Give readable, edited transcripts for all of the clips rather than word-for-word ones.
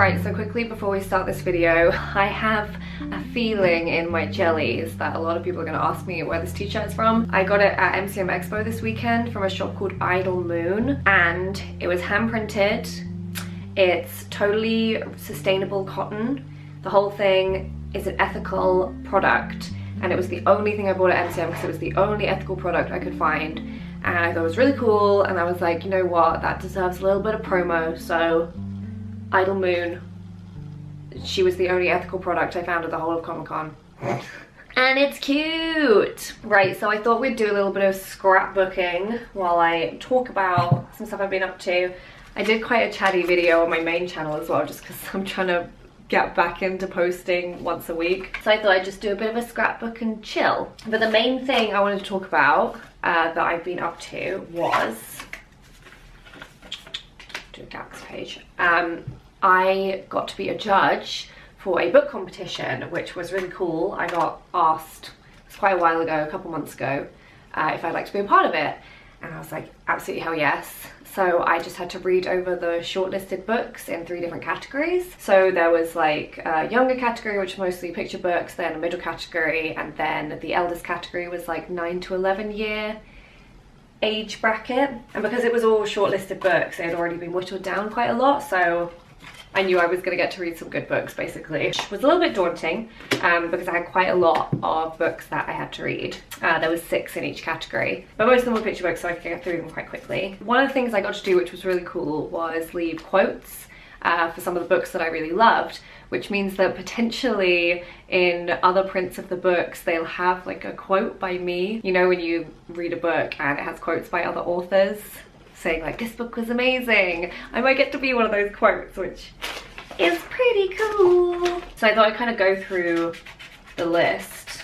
Right, so quickly before we start this video, I have a feeling in my jellies that a lot of people are going to ask me where this t-shirt is from. I got it at MCM Expo this weekend from a shop called Idle Moon, and it was hand printed. It's totally sustainable cotton. The whole thing is an ethical product, and it was the only thing I bought at MCM because it was the only ethical product I could find, and I thought it was really cool, and I was like, you know what, that deserves a little bit of promo. So Idle Moon, she was the only ethical product I found at the whole of Comic-Con. And it's cute! Right, so I thought we'd do a little bit of scrapbooking while I talk about some stuff I've been up to. I did quite a chatty video on my main channel as well, just because I'm trying to get back into posting once a week. So I thought I'd just do a bit of a scrapbook and chill. But the main thing I wanted to talk about that I've been up to was... do a Dax page. I got to be a judge for a book competition, which was really cool. I got asked, it was quite a while ago, a couple months ago, if I'd like to be a part of it. And I was like, absolutely hell yes. So I just had to read over the shortlisted books in 3 different categories. So there was like a younger category, which was mostly picture books, then a middle category, and then the eldest category was like 9 to 11 year age bracket. And because it was all shortlisted books, they had already been whittled down quite a lot, so I knew I was going to get to read some good books, basically. Which was a little bit daunting because I had quite a lot of books that I had to read. There was 6 in each category, but most of them were picture books, so I could get through them quite quickly. One of the things I got to do, which was really cool, was leave quotes for some of the books that I really loved, which means that potentially in other prints of the books, they'll have like a quote by me. You know, when you read a book and it has quotes by other authors saying like, this book was amazing, I might get to be one of those quotes, which is pretty cool. So I thought I'd kind of go through the list.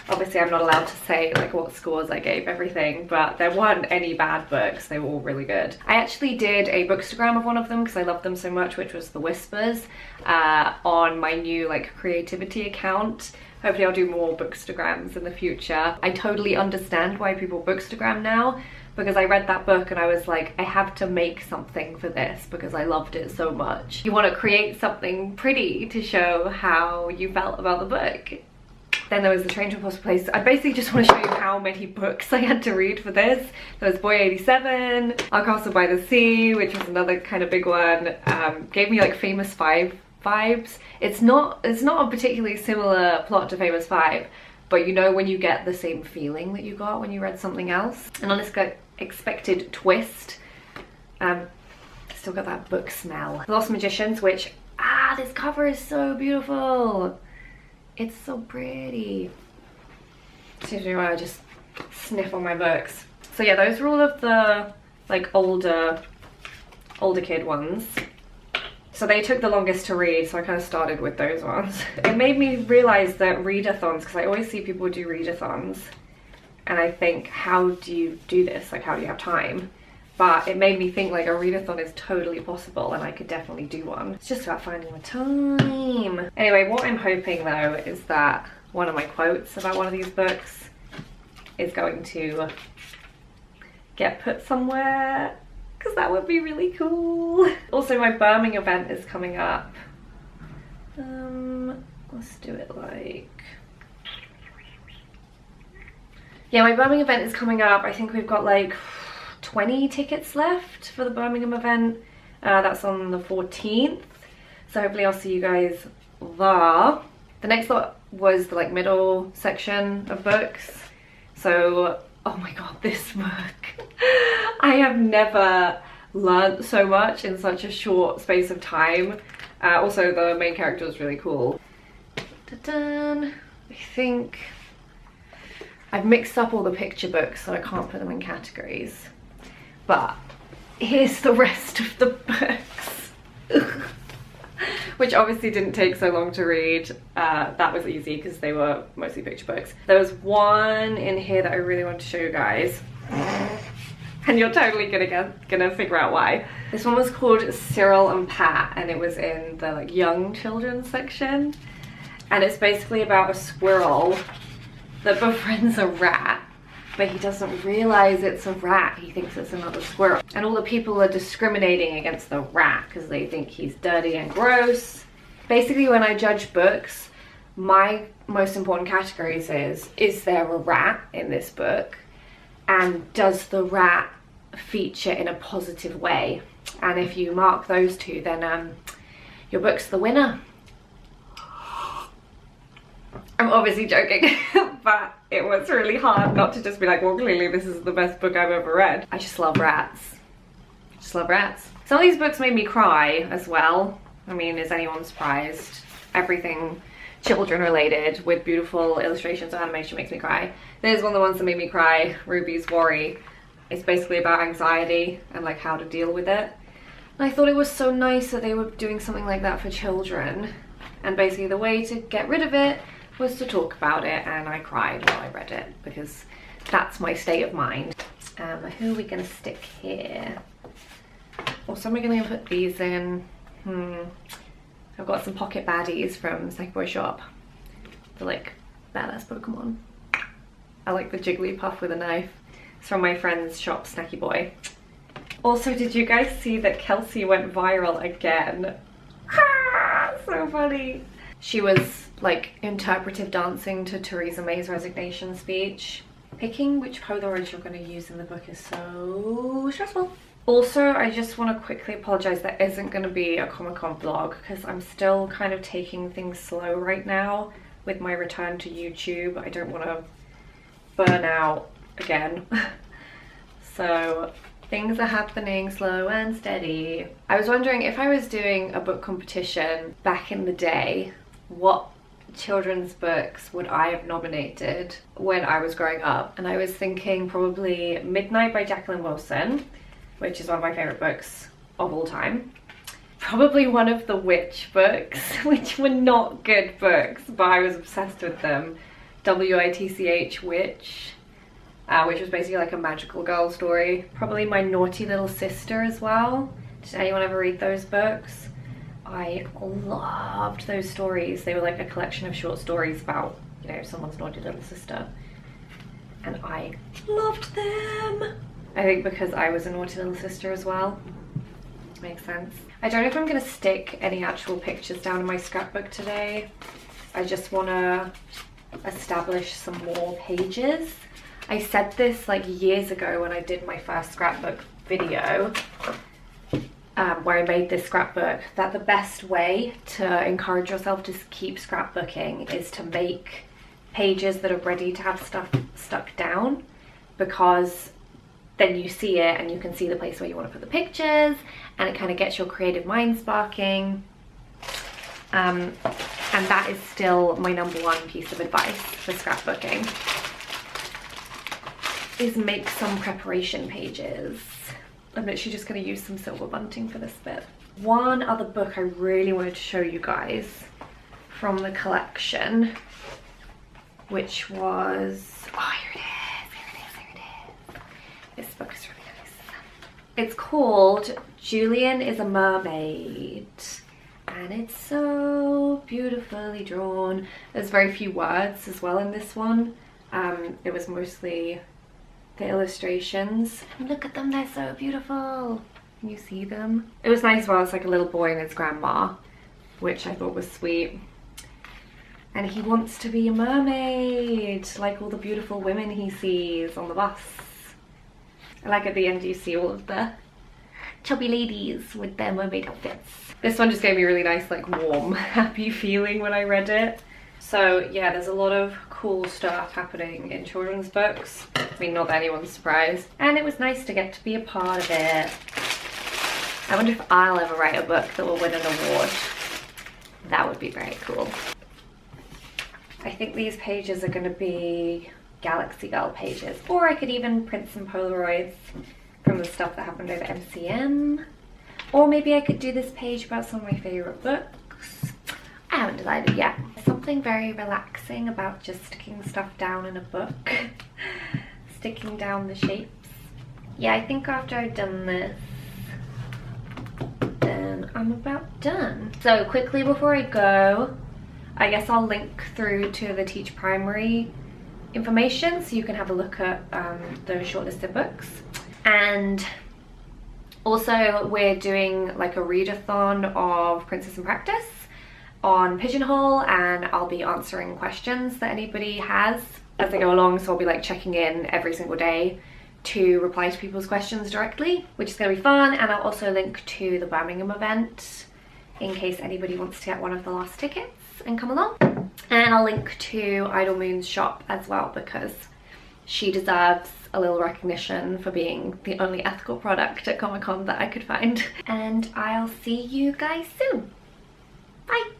Obviously I'm not allowed to say like what scores I gave everything, but there weren't any bad books, they were all really good. I actually did a bookstagram of one of them because I loved them so much, which was The Whispers, on my new like creativity account. Hopefully I'll do more bookstagrams in the future. I totally understand why people bookstagram now, because I read that book and I was like, I have to make something for this because I loved it so much. You want to create something pretty to show how you felt about the book. Then there was The Train to Impossible Place. I basically just want to show you how many books I had to read for this. There was Boy 87, Our Castle by the Sea, which was another kind of big one. Gave me like Famous Five vibes. It's not a particularly similar plot to Famous Five, but you know when you get the same feeling that you got when you read something else. An Unexpected Twist. Still got that book smell. Lost Magicians, which, this cover is so beautiful. It's so pretty. Seems me when I just sniff on my books. So yeah, those are all of the like older kid ones. So they took the longest to read, so I kind of started with those ones. It made me realize that readathons, because I always see people do readathons, and I think, how do you do this? Like, how do you have time? But it made me think like a readathon is totally possible, and I could definitely do one. It's just about finding the time. Anyway, what I'm hoping though is that one of my quotes about one of these books is going to get put somewhere, because that would be really cool. Also, my Birmingham event is coming up. Let's do it like... yeah, my Birmingham event is coming up. I think we've got like 20 tickets left for the Birmingham event. That's on the 14th. So hopefully I'll see you guys there. The next lot was the like middle section of books. So, oh my god, this book. I have never learnt so much in such a short space of time. Also, the main character was really cool. I think I've mixed up all the picture books, so I can't put them in categories. But here's the rest of the books. Which obviously didn't take so long to read. That was easy because they were mostly picture books. There was one in here that I really want to show you guys. And you're totally gonna figure out why. This one was called Cyril and Pat, and it was in the like young children section. And it's basically about a squirrel that befriends a rat. but he doesn't realize it's a rat. He thinks it's another squirrel. And all the people are discriminating against the rat because they think he's dirty and gross. Basically, when I judge books, my most important categories is there a rat in this book? And does the rat feature in a positive way? And if you mark those two, then your book's the winner. I'm obviously joking, but it was really hard not to just be like, well, clearly this is the best book I've ever read. I just love rats. I just love rats. Some of these books made me cry as well. I mean, is anyone surprised? Everything children related with beautiful illustrations or animation makes me cry. There's one of the ones that made me cry, Ruby's Worry. It's basically about anxiety and like how to deal with it. And I thought it was so nice that they were doing something like that for children. And basically the way to get rid of it was to talk about it, and I cried while I read it because that's my state of mind. Who are we gonna stick here? Also, am I gonna put these in? I've got some pocket baddies from Snacky Boy Shop. They're like badass Pokemon. I like the Jigglypuff with a knife. It's from my friend's shop, Snacky Boy. Also, did you guys see that Kelsey went viral again? So funny. She was like interpretive dancing to Theresa May's resignation speech. Picking which Polaroids you're going to use in the book is so stressful. Also, I just want to quickly apologize, there isn't going to be a Comic-Con vlog because I'm still kind of taking things slow right now with my return to YouTube. I don't want to burn out again. So things are happening slow and steady. I was wondering if I was doing a book competition back in the day, what children's books would I have nominated when I was growing up? And I was thinking probably Midnight by Jacqueline Wilson, which is one of my favorite books of all time. Probably one of the witch books, which were not good books, but I was obsessed with them. WITCH Witch, which was basically like a magical girl story. Probably My Naughty Little Sister as well. Did anyone ever read those books? I loved those stories. They were like a collection of short stories about, you know, someone's naughty little sister. And I loved them. I think because I was a naughty little sister as well. Makes sense. I don't know if I'm gonna stick any actual pictures down in my scrapbook today. I just wanna establish some more pages. I said this like years ago when I did my first scrapbook video, where I made this scrapbook, that the best way to encourage yourself to keep scrapbooking is to make pages that are ready to have stuff stuck down, because then you see it and you can see the place where you want to put the pictures, and it kind of gets your creative mind sparking. And that is still my #1 piece of advice for scrapbooking, is make some preparation pages. I'm literally just going to use some silver bunting for this bit. One other book I really wanted to show you guys from the collection, which was, oh, here it is. This book is really nice. It's called Julian is a Mermaid, and it's so beautifully drawn. There's very few words as well in this one. It was mostly the illustrations. Look at them, they're so beautiful. Can you see them? It was nice as well. It's like a little boy and his grandma, which I thought was sweet. And he wants to be a mermaid, like all the beautiful women he sees on the bus. And like at the end you see all of the chubby ladies with their mermaid outfits. This one just gave me a really nice, like warm, happy feeling when I read it. So yeah, there's a lot of cool stuff happening in children's books. I mean, not that anyone's surprised. And it was nice to get to be a part of it. I wonder if I'll ever write a book that will win an award. That would be very cool. I think these pages are going to be Galaxy Girl pages. Or I could even print some Polaroids from the stuff that happened over MCM. Or maybe I could do this page about some of my favourite books. I haven't decided yet. Something very relaxing about just sticking stuff down in a book. Sticking down the shapes. Yeah, I think after I've done this, then I'm about done. So quickly before I go, I guess I'll link through to the Teach Primary information so you can have a look at those shortlisted books. And also we're doing like a readathon of Princess in Practice on Pigeonhole, and I'll be answering questions that anybody has as they go along, so I'll be like checking in every single day to reply to people's questions directly, which is going to be fun. And I'll also link to the Birmingham event in case anybody wants to get one of the last tickets and come along. And I'll link to Idle Moon's shop as well, because she deserves a little recognition for being the only ethical product at Comic-Con that I could find. And I'll see you guys soon. Bye!